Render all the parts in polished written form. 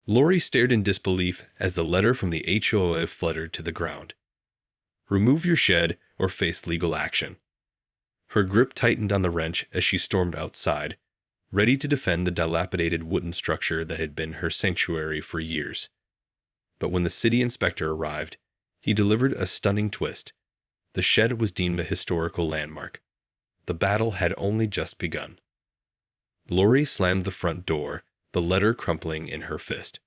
Lori stared in disbelief as the letter from the HOA fluttered to the ground. Remove your shed or face legal action. Her grip tightened on the wrench as she stormed outside, ready to defend the dilapidated wooden structure that had been her sanctuary for years. But when the city inspector arrived, he delivered a stunning twist. The shed was deemed a historical landmark. The battle had only just begun. Lori slammed the front door, the letter crumpling in her fist.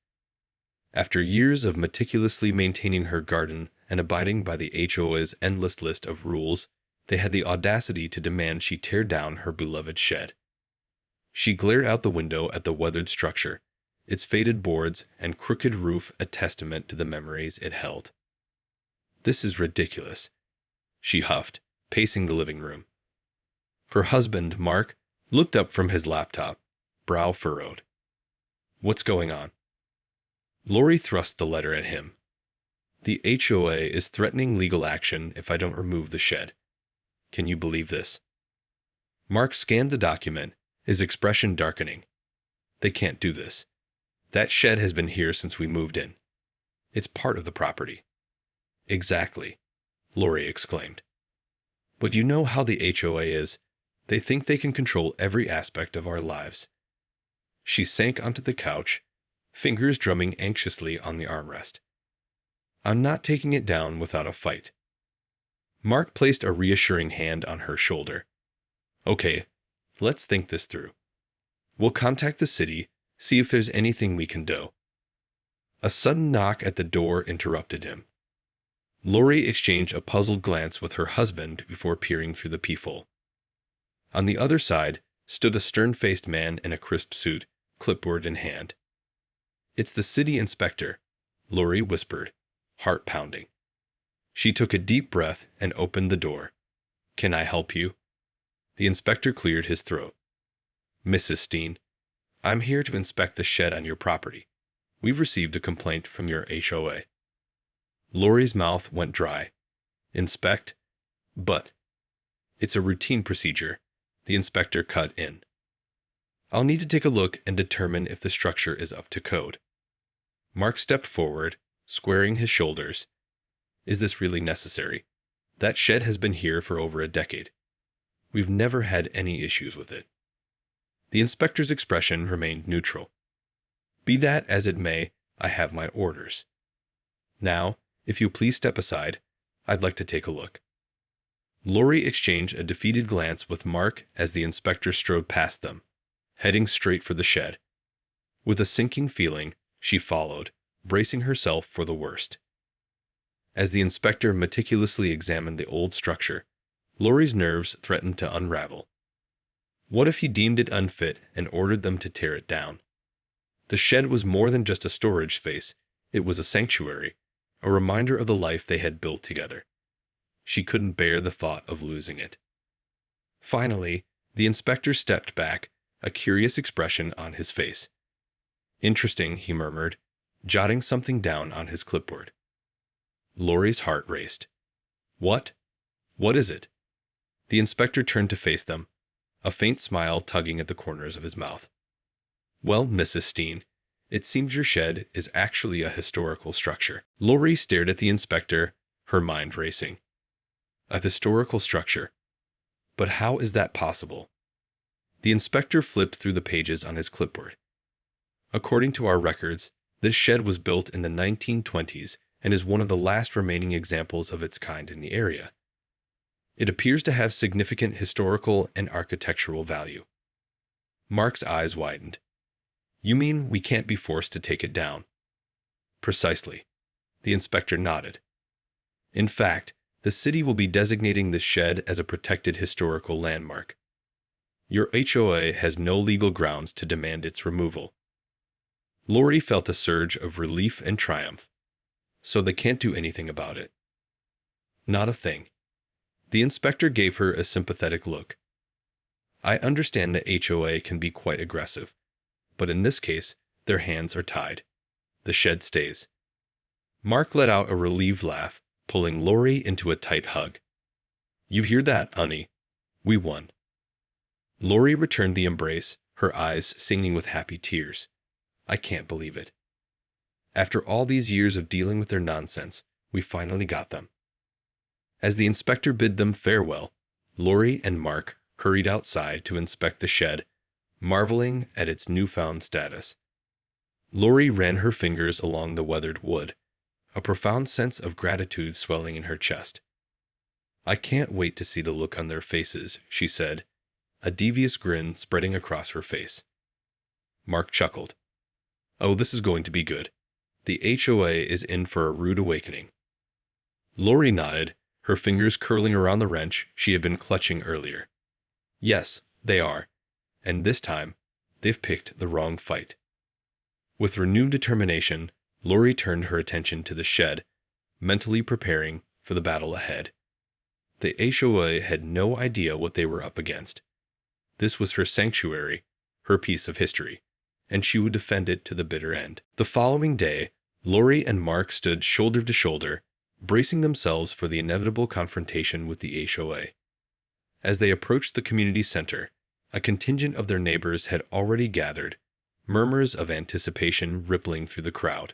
After years of meticulously maintaining her garden and abiding by the HOA's endless list of rules, they had the audacity to demand she tear down her beloved shed. She glared out the window at the weathered structure, its faded boards and crooked roof a testament to the memories it held. "This is ridiculous," she huffed, pacing the living room. Her husband, Mark, looked up from his laptop, brow furrowed. "What's going on?" Lori thrust the letter at him. "The HOA is threatening legal action if I don't remove the shed. Can you believe this?" Mark scanned the document, his expression darkening. "They can't do this. That shed has been here since we moved in. It's part of the property." "Exactly," Lori exclaimed. "But you know how the HOA is. They think they can control every aspect of our lives." She sank onto the couch, fingers drumming anxiously on the armrest. "I'm not taking it down without a fight." Mark placed a reassuring hand on her shoulder. "Okay, let's think this through. We'll contact the city, see if there's anything we can do." A sudden knock at the door interrupted him. Lori exchanged a puzzled glance with her husband before peering through the peephole. On the other side stood a stern-faced man in a crisp suit, clipboard in hand. "It's the city inspector," Lori whispered, heart pounding. She took a deep breath and opened the door. "Can I help you?" The inspector cleared his throat. "Mrs. Steen, I'm here to inspect the shed on your property. We've received a complaint from your HOA." Lori's mouth went dry. "Inspect? But..." "It's a routine procedure," the inspector cut in. "I'll need to take a look and determine if the structure is up to code." Mark stepped forward, squaring his shoulders. "Is this really necessary? That shed has been here for over a decade. We've never had any issues with it." The inspector's expression remained neutral. "Be that as it may, I have my orders. Now, if you'll please step aside, I'd like to take a look." Lori exchanged a defeated glance with Mark as the inspector strode past them, heading straight for the shed. With a sinking feeling, she followed, bracing herself for the worst. As the inspector meticulously examined the old structure, Lori's nerves threatened to unravel. What if he deemed it unfit and ordered them to tear it down? The shed was more than just a storage space. It was a sanctuary, a reminder of the life they had built together. She couldn't bear the thought of losing it. Finally, the inspector stepped back, a curious expression on his face. "Interesting," he murmured, jotting something down on his clipboard. Lori's heart raced. "What? What is it?" The inspector turned to face them, a faint smile tugging at the corners of his mouth. "Well, Mrs. Steen, it seems your shed is actually a historical structure." Lori stared at the inspector, her mind racing. A historical structure. But how is that possible? The inspector flipped through the pages on his clipboard. "According to our records, this shed was built in the 1920s and is one of the last remaining examples of its kind in the area. It appears to have significant historical and architectural value." Mark's eyes widened. "You mean we can't be forced to take it down?" "Precisely." The inspector nodded. "In fact, the city will be designating this shed as a protected historical landmark. Your HOA has no legal grounds to demand its removal." Lori felt a surge of relief and triumph. "So they can't do anything about it?" "Not a thing." The inspector gave her a sympathetic look. "I understand the HOA can be quite aggressive, but in this case, their hands are tied. The shed stays." Mark let out a relieved laugh, pulling Lori into a tight hug. "You hear that, honey? We won." Lori returned the embrace, her eyes singing with happy tears. "I can't believe it. After all these years of dealing with their nonsense, we finally got them. As the inspector bid them farewell, Lori and Mark hurried outside to inspect the shed, marveling at its newfound status. Lori ran her fingers along the weathered wood, a profound sense of gratitude swelling in her chest. "I can't wait to see the look on their faces," she said, a devious grin spreading across her face. Mark chuckled. "Oh, this is going to be good. The HOA is in for a rude awakening." Lori nodded, her fingers curling around the wrench she had been clutching earlier. "Yes, they are. And this time, they've picked the wrong fight." With renewed determination, Lori turned her attention to the shed, mentally preparing for the battle ahead. The HOA had no idea what they were up against. This was her sanctuary, her piece of history, and she would defend it to the bitter end. The following day, Lori and Mark stood shoulder to shoulder, bracing themselves for the inevitable confrontation with the HOA. As they approached the community center, a contingent of their neighbors had already gathered, murmurs of anticipation rippling through the crowd.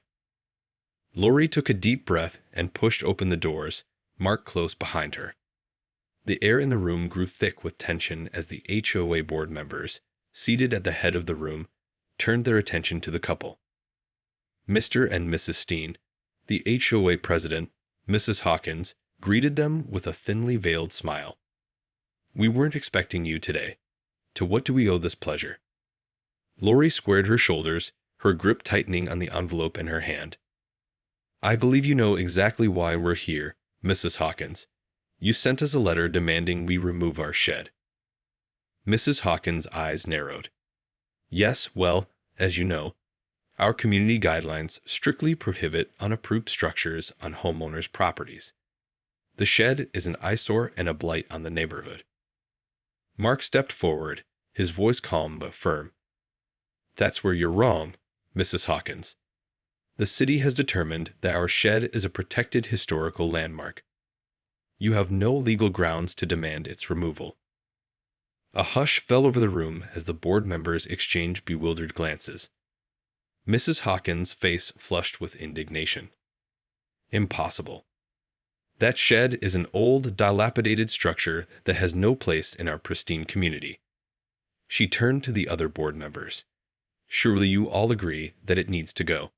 Lori took a deep breath and pushed open the doors, Mark close behind her. The air in the room grew thick with tension as the HOA board members, seated at the head of the room, turned their attention to the couple. Mr. and Mrs. Steen, the HOA president, Mrs. Hawkins, greeted them with a thinly veiled smile. "We weren't expecting you today. To what do we owe this pleasure?" Lori squared her shoulders, her grip tightening on the envelope in her hand. "I believe you know exactly why we're here, Mrs. Hawkins. You sent us a letter demanding we remove our shed." Mrs. Hawkins' eyes narrowed. "Yes, well, as you know, our community guidelines strictly prohibit unapproved structures on homeowners' properties. The shed is an eyesore and a blight on the neighborhood." Mark stepped forward, his voice calm but firm. "That's where you're wrong, Mrs. Hawkins. The city has determined that our shed is a protected historical landmark. You have no legal grounds to demand its removal." A hush fell over the room as the board members exchanged bewildered glances. Mrs. Hawkins' face flushed with indignation. "Impossible. That shed is an old, dilapidated structure that has no place in our pristine community." She turned to the other board members. "Surely you all agree that it needs to go."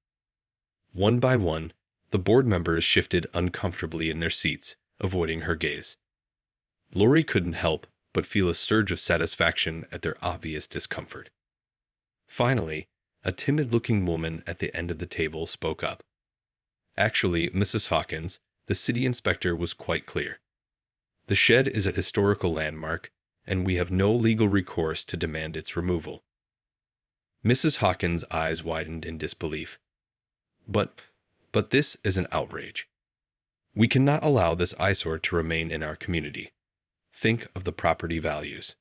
One by one, the board members shifted uncomfortably in their seats, avoiding her gaze. Lori couldn't help but feel a surge of satisfaction at their obvious discomfort. Finally, a timid-looking woman at the end of the table spoke up. "Actually, Mrs. Hawkins, the city inspector was quite clear. The shed is a historical landmark, and we have no legal recourse to demand its removal." Mrs. Hawkins' eyes widened in disbelief. But this is an outrage. We cannot allow this eyesore to remain in our community. Think of the property values."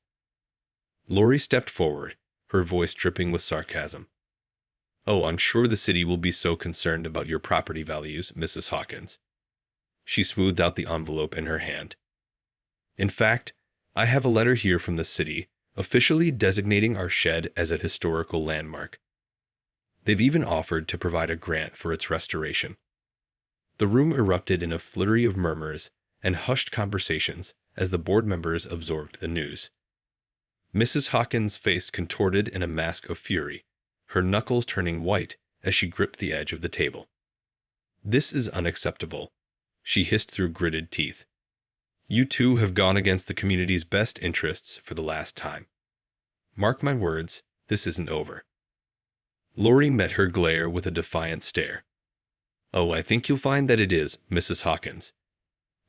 Lori stepped forward, her voice dripping with sarcasm. "Oh, I'm sure the city will be so concerned about your property values, Mrs. Hawkins." She smoothed out the envelope in her hand. "In fact, I have a letter here from the city, officially designating our shed as a historical landmark. They've even offered to provide a grant for its restoration." The room erupted in a flurry of murmurs and hushed conversations as the board members absorbed the news. Mrs. Hawkins' face contorted in a mask of fury, her knuckles turning white as she gripped the edge of the table. "This is unacceptable," she hissed through gritted teeth. "You two have gone against the community's best interests for the last time. Mark my words, this isn't over." Lori met her glare with a defiant stare. "Oh, I think you'll find that it is, Mrs. Hawkins.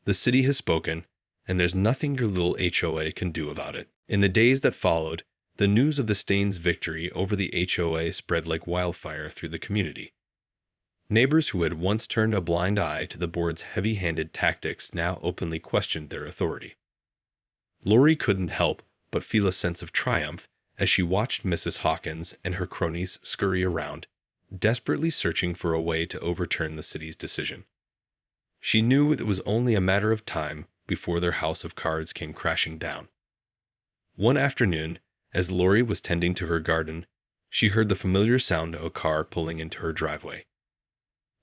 The city has spoken, and there's nothing your little HOA can do about it." In the days that followed, the news of the Staines' victory over the HOA spread like wildfire through the community. Neighbors who had once turned a blind eye to the board's heavy-handed tactics now openly questioned their authority. Lori couldn't help but feel a sense of triumph as she watched Mrs. Hawkins and her cronies scurry around, desperately searching for a way to overturn the city's decision. She knew it was only a matter of time before their house of cards came crashing down. One afternoon, as Lori was tending to her garden, she heard the familiar sound of a car pulling into her driveway.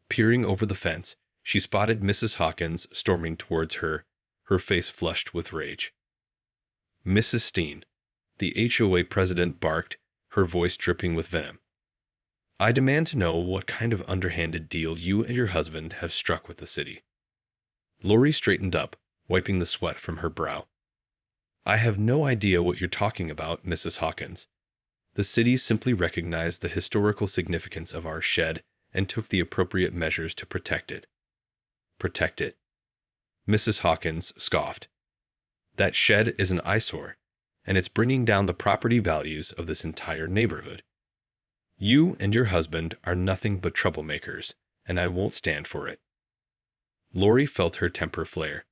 Peering over the fence, she spotted Mrs. Hawkins storming towards her, her face flushed with rage. "Mrs. Steen," the HOA president barked, her voice dripping with venom. "I demand to know what kind of underhanded deal you and your husband have struck with the city." Lori straightened up, wiping the sweat from her brow. "I have no idea what you're talking about, Mrs. Hawkins. The city simply recognized the historical significance of our shed and took the appropriate measures to protect it." "Protect it?" Mrs. Hawkins scoffed. "That shed is an eyesore, and it's bringing down the property values of this entire neighborhood. You and your husband are nothing but troublemakers, and I won't stand for it." Lori felt her temper flare.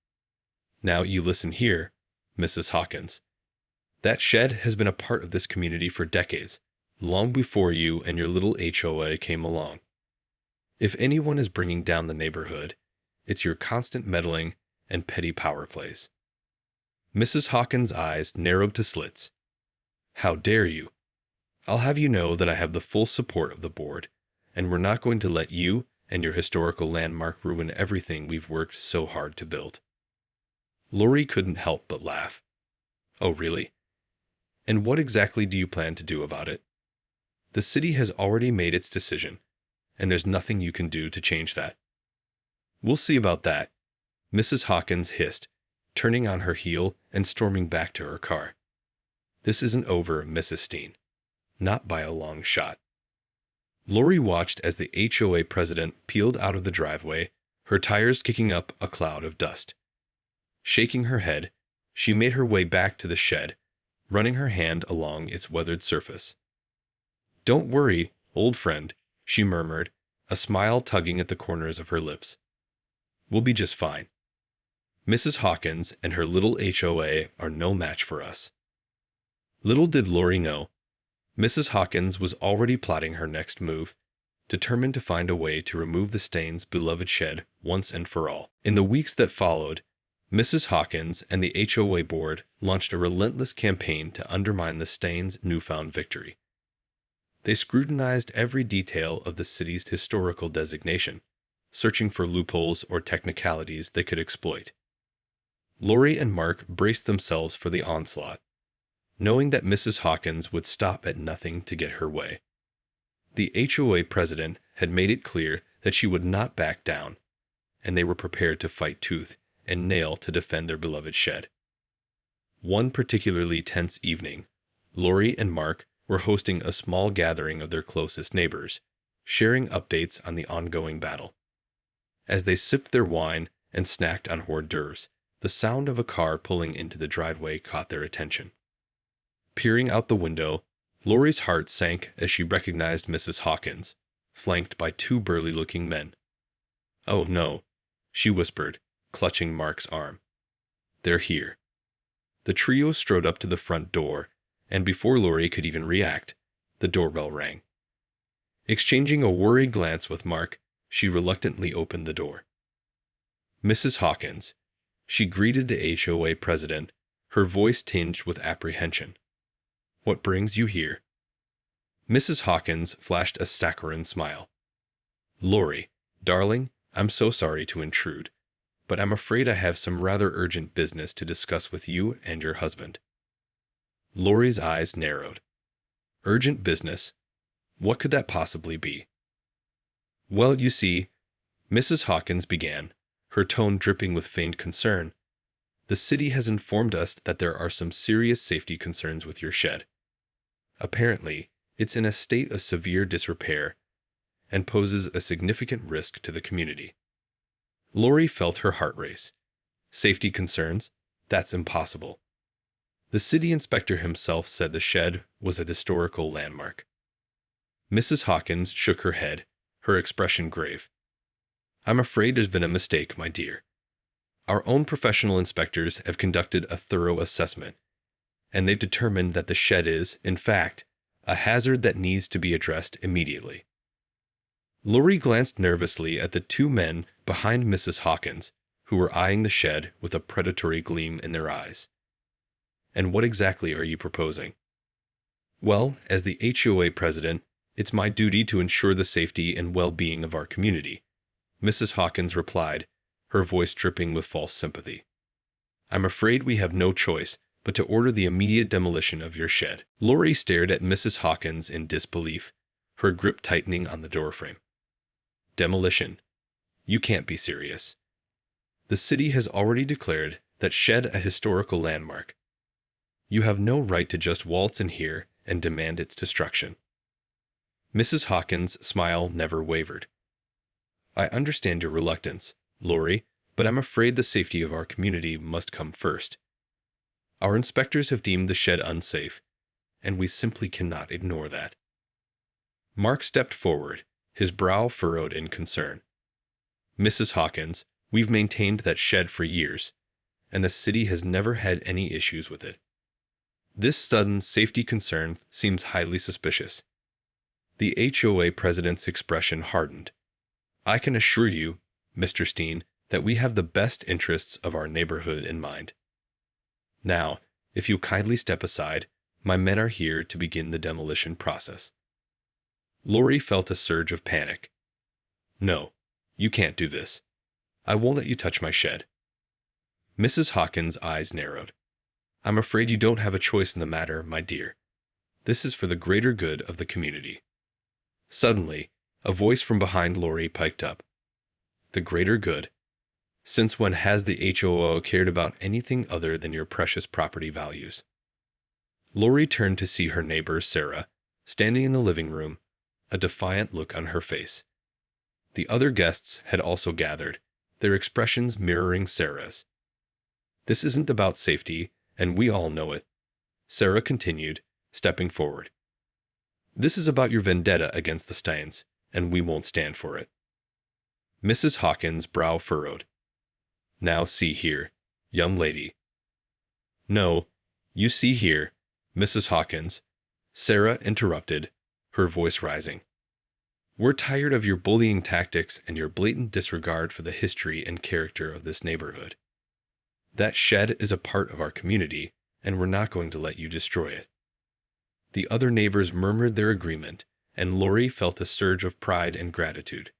"Now you listen here, Mrs. Hawkins. That shed has been a part of this community for decades, long before you and your little HOA came along. If anyone is bringing down the neighborhood, it's your constant meddling and petty power plays." Mrs. Hawkins' eyes narrowed to slits. "How dare you? I'll have you know that I have the full support of the board, and we're not going to let you and your historical landmark ruin everything we've worked so hard to build." Lori couldn't help but laugh. "Oh, really? And what exactly do you plan to do about it? The city has already made its decision, and there's nothing you can do to change that." "We'll see about that," Mrs. Hawkins hissed, turning on her heel and storming back to her car. "This isn't over, Mrs. Steen. Not by a long shot." Lori watched as the HOA president peeled out of the driveway, her tires kicking up a cloud of dust. Shaking her head, she made her way back to the shed, running her hand along its weathered surface. "Don't worry, old friend," she murmured, a smile tugging at the corners of her lips. "We'll be just fine. Mrs. Hawkins and her little HOA are no match for us." Little did Lori know, Mrs. Hawkins was already plotting her next move, determined to find a way to remove the Staines' beloved shed once and for all. In the weeks that followed, Mrs. Hawkins and the HOA board launched a relentless campaign to undermine the Staines' newfound victory. They scrutinized every detail of the city's historical designation, searching for loopholes or technicalities they could exploit. Lori and Mark braced themselves for the onslaught, knowing that Mrs. Hawkins would stop at nothing to get her way. The HOA president had made it clear that she would not back down, and they were prepared to fight tooth and nail to defend their beloved shed. One particularly tense evening, Lori and Mark were hosting a small gathering of their closest neighbors, sharing updates on the ongoing battle. As they sipped their wine and snacked on hors d'oeuvres, the sound of a car pulling into the driveway caught their attention. Peering out the window, Lori's heart sank as she recognized Mrs. Hawkins, flanked by two burly-looking men. "Oh no," she whispered, clutching Mark's arm. "They're here." The trio strode up to the front door, and before Lori could even react, the doorbell rang. Exchanging a worried glance with Mark, she reluctantly opened the door. "Mrs. Hawkins," she greeted the HOA president, her voice tinged with apprehension. "What brings you here?" Mrs. Hawkins flashed a saccharine smile. "Lori, darling, I'm so sorry to intrude, but I'm afraid I have some rather urgent business to discuss with you and your husband." Lori's eyes narrowed. Urgent business? What could that possibly be? "Well, you see," Mrs. Hawkins began, her tone dripping with feigned concern, "the city has informed us that there are some serious safety concerns with your shed. Apparently, it's in a state of severe disrepair and poses a significant risk to the community." Lori felt her heart race. Safety concerns? That's impossible. The city inspector himself said the shed was a historical landmark. Mrs. Hawkins shook her head, her expression grave. "I'm afraid there's been a mistake, my dear. Our own professional inspectors have conducted a thorough assessment, and they've determined that the shed is, in fact, a hazard that needs to be addressed immediately." Lori glanced nervously at the two men behind Mrs. Hawkins, who were eyeing the shed with a predatory gleam in their eyes. "And what exactly are you proposing?" "Well, as the HOA president, it's my duty to ensure the safety and well-being of our community, Mrs. Hawkins replied, her voice dripping with false sympathy. I'm afraid we have no choice but to order the immediate demolition of your shed. Lori stared at Mrs. Hawkins in disbelief, her grip tightening on the doorframe. Demolition? You can't be serious. The city has already declared that shed a historical landmark. You have no right to just waltz in here and demand its destruction. Mrs. Hawkins' smile never wavered. I understand your reluctance, Lori, but I'm afraid the safety of our community must come first. Our inspectors have deemed the shed unsafe, and we simply cannot ignore that. Mark stepped forward, his brow furrowed in concern. Mrs. Hawkins, we've maintained that shed for years, and the city has never had any issues with it. This sudden safety concern seems highly suspicious. The HOA president's expression hardened. I can assure you, Mr. Steen, that we have the best interests of our neighborhood in mind. Now, if you kindly step aside, my men are here to begin the demolition process. Lori felt a surge of panic. No, you can't do this. I won't let you touch my shed. Mrs. Hawkins' eyes narrowed. I'm afraid you don't have a choice in the matter, my dear. This is for the greater good of the community. Suddenly, a voice from behind Lori piped up. The greater good? Since when has the HOA cared about anything other than your precious property values? Lori turned to see her neighbor, Sarah, standing in the living room, a defiant look on her face. The other guests had also gathered, their expressions mirroring Sarah's. This isn't about safety, and we all know it, Sarah continued, stepping forward. This is about your vendetta against the Steins, and we won't stand for it. Mrs. Hawkins' brow furrowed. Now see here, young lady. No, you see here, Mrs. Hawkins, Sarah interrupted, her voice rising. We're tired of your bullying tactics and your blatant disregard for the history and character of this neighborhood. That shed is a part of our community, and we're not going to let you destroy it. The other neighbors murmured their agreement, and Lori felt a surge of pride and gratitude.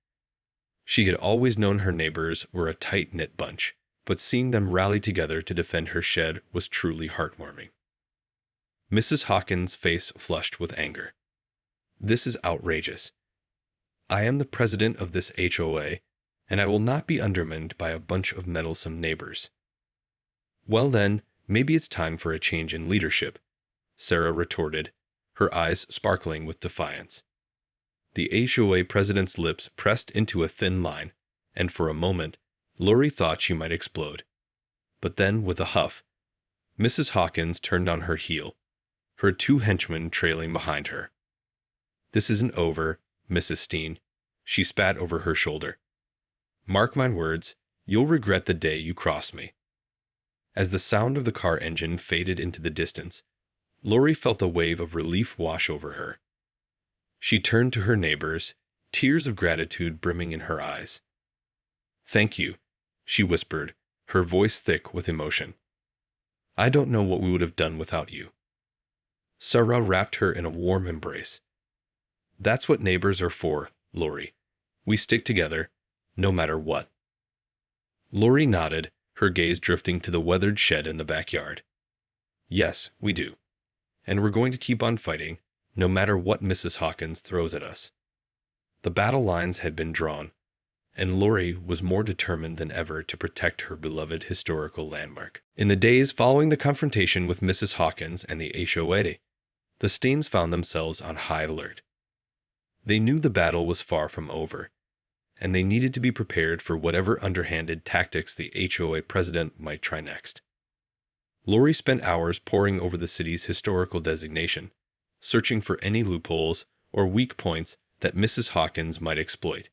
She had always known her neighbors were a tight-knit bunch, but seeing them rally together to defend her shed was truly heartwarming. Mrs. Hawkins' face flushed with anger. This is outrageous. I am the president of this HOA, and I will not be undermined by a bunch of meddlesome neighbors. Well then, maybe it's time for a change in leadership, Sarah retorted, her eyes sparkling with defiance. The HOA president's lips pressed into a thin line, and for a moment, Lori thought she might explode. But then, with a huff, Mrs. Hawkins turned on her heel, her two henchmen trailing behind her. This isn't over, Mrs. Steen, she spat over her shoulder. Mark my words, you'll regret the day you cross me. As the sound of the car engine faded into the distance, Lori felt a wave of relief wash over her. She turned to her neighbors, tears of gratitude brimming in her eyes. Thank you, she whispered, her voice thick with emotion. I don't know what we would have done without you. Sarah wrapped her in a warm embrace. That's what neighbors are for, Lori. We stick together, no matter what. Lori nodded, her gaze drifting to the weathered shed in the backyard. Yes, we do. And we're going to keep on fighting, no matter what Mrs. Hawkins throws at us. The battle lines had been drawn, and Lori was more determined than ever to protect her beloved historical landmark. In the days following the confrontation with Mrs. Hawkins and the HOA, the Steens found themselves on high alert. They knew the battle was far from over, and they needed to be prepared for whatever underhanded tactics the HOA president might try next. Lori spent hours poring over the city's historical designation, searching for any loopholes or weak points that Mrs. Hawkins might exploit.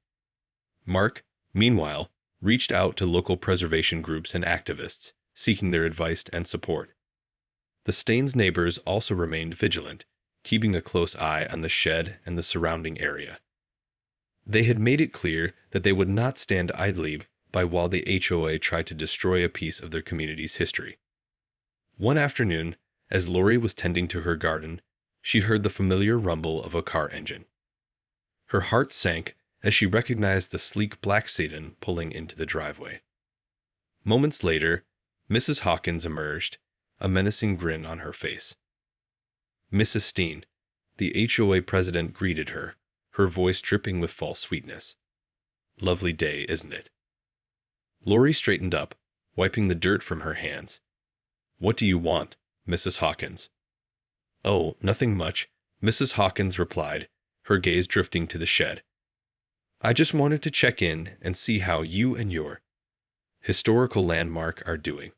Mark, meanwhile, reached out to local preservation groups and activists, seeking their advice and support. The Steens' neighbors also remained vigilant, keeping a close eye on the shed and the surrounding area. They had made it clear that they would not stand idly by while the HOA tried to destroy a piece of their community's history. One afternoon, as Lori was tending to her garden, she heard the familiar rumble of a car engine. Her heart sank as she recognized the sleek black sedan pulling into the driveway. Moments later, Mrs. Hawkins emerged, a menacing grin on her face. Mrs. Steen, the HOA president, greeted her, her voice dripping with false sweetness. Lovely day, isn't it? Lori straightened up, wiping the dirt from her hands. What do you want, Mrs. Hawkins? Oh, nothing much, Mrs. Hawkins replied, her gaze drifting to the shed. I just wanted to check in and see how you and your historical landmark are doing.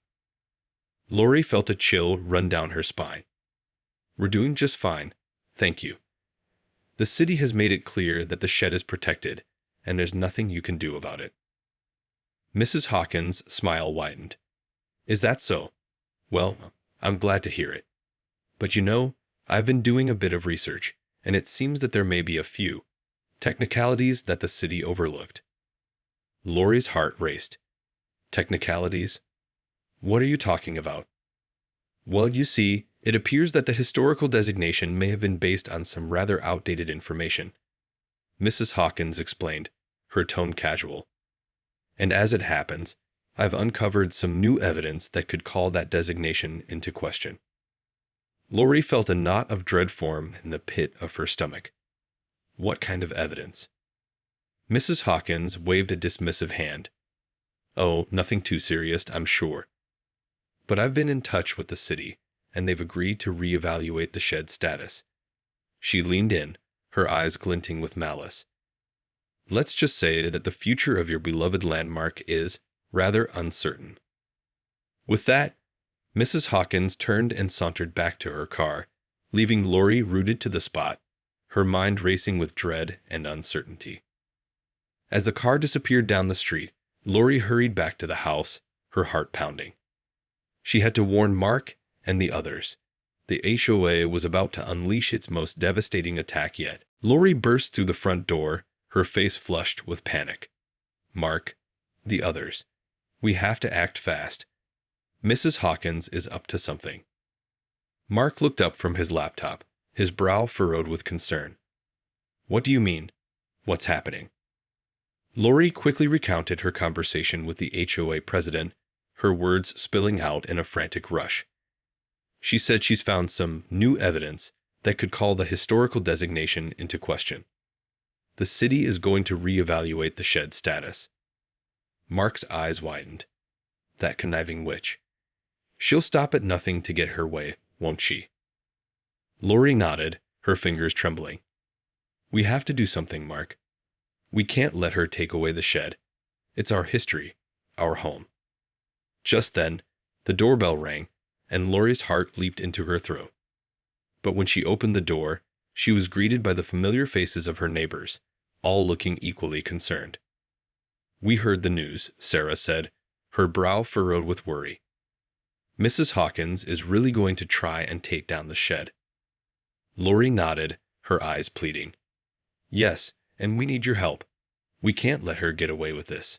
Lori felt a chill run down her spine. We're doing just fine, thank you. The city has made it clear that the shed is protected, and there's nothing you can do about it. Mrs. Hawkins' smile widened. Is that so? Well, I'm glad to hear it. But you know, I've been doing a bit of research, and it seems that there may be a few technicalities that the city overlooked. Lori's heart raced. Technicalities? What are you talking about? Well, you see, it appears that the historical designation may have been based on some rather outdated information. Mrs. Hawkins explained, her tone casual. And as it happens, I've uncovered some new evidence that could call that designation into question. Lori felt a knot of dread form in the pit of her stomach. What kind of evidence? Mrs. Hawkins waved a dismissive hand. Oh, nothing too serious, I'm sure. But I've been in touch with the city, and they've agreed to reevaluate the shed status. She leaned in, her eyes glinting with malice. Let's just say that the future of your beloved landmark is rather uncertain. With that, Mrs. Hawkins turned and sauntered back to her car, leaving Lori rooted to the spot, her mind racing with dread and uncertainty. As the car disappeared down the street, Lori hurried back to the house, her heart pounding. She had to warn Mark and the others. The HOA was about to unleash its most devastating attack yet. Lori burst through the front door, her face flushed with panic. Mark, the others. We have to act fast. Mrs. Hawkins is up to something. Mark looked up from his laptop, his brow furrowed with concern. What do you mean? What's happening? Lori quickly recounted her conversation with the HOA president, her words spilling out in a frantic rush. She said she's found some new evidence that could call the historical designation into question. The city is going to reevaluate the shed status. Mark's eyes widened. That conniving witch. She'll stop at nothing to get her way, won't she? Lori nodded, her fingers trembling. We have to do something, Mark. We can't let her take away the shed. It's our history, our home. Just then, the doorbell rang, and Lori's heart leaped into her throat. But when she opened the door, she was greeted by the familiar faces of her neighbors, all looking equally concerned. We heard the news, Sarah said, her brow furrowed with worry. Mrs. Hawkins is really going to try and take down the shed. Lori nodded, her eyes pleading. Yes, and we need your help. We can't let her get away with this.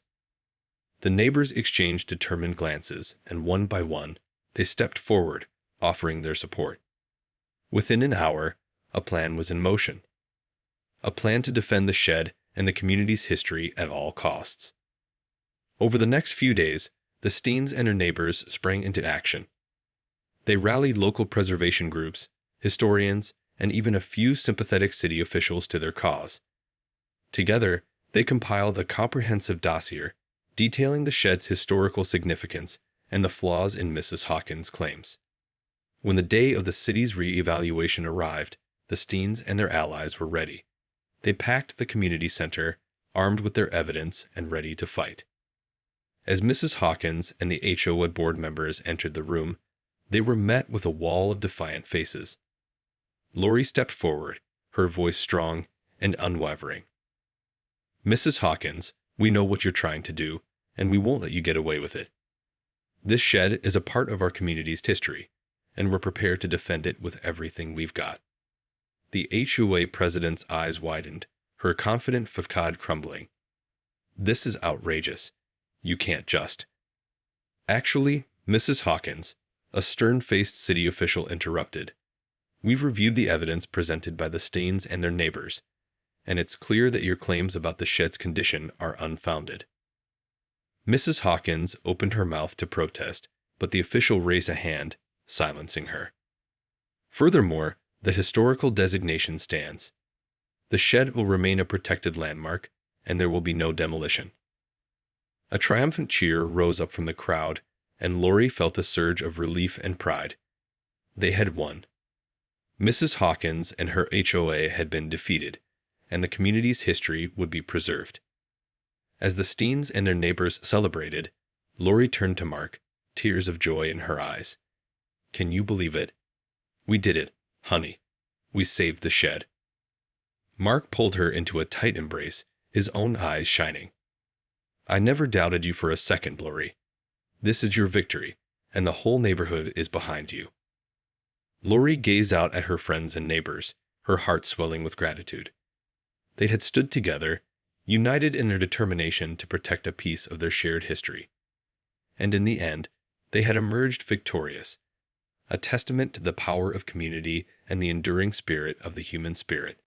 The neighbors exchanged determined glances, and one by one, they stepped forward, offering their support. Within an hour, a plan was in motion. A plan to defend the shed and the community's history at all costs. Over the next few days, the Steens and their neighbors sprang into action. They rallied local preservation groups, historians, and even a few sympathetic city officials to their cause. Together, they compiled a comprehensive dossier detailing the shed's historical significance and the flaws in Mrs. Hawkins' claims. When the day of the city's re-evaluation arrived, the Steens and their allies were ready. They packed the community center, armed with their evidence and ready to fight. As Mrs. Hawkins and the HOA board members entered the room, they were met with a wall of defiant faces. Lori stepped forward, her voice strong and unwavering. Mrs. Hawkins, we know what you're trying to do, and we won't let you get away with it. This shed is a part of our community's history, and we're prepared to defend it with everything we've got. The HOA president's eyes widened, her confident facade crumbling. This is outrageous. You can't just. Actually, Mrs. Hawkins, a stern-faced city official interrupted. We've reviewed the evidence presented by the Steens and their neighbors, and it's clear that your claims about the shed's condition are unfounded." Mrs. Hawkins opened her mouth to protest, but the official raised a hand, silencing her. Furthermore, the historical designation stands. The shed will remain a protected landmark, and there will be no demolition. A triumphant cheer rose up from the crowd, and Lori felt a surge of relief and pride. They had won. Mrs. Hawkins and her HOA had been defeated, and the community's history would be preserved. As the Steens and their neighbors celebrated, Lori turned to Mark, tears of joy in her eyes. "Can you believe it? We did it, honey. We saved the shed." Mark pulled her into a tight embrace, his own eyes shining. "I never doubted you for a second, Lori. This is your victory, and the whole neighborhood is behind you." Lori gazed out at her friends and neighbors, her heart swelling with gratitude. They had stood together, united in their determination to protect a piece of their shared history. And in the end, they had emerged victorious, a testament to the power of community and the enduring spirit of the human spirit.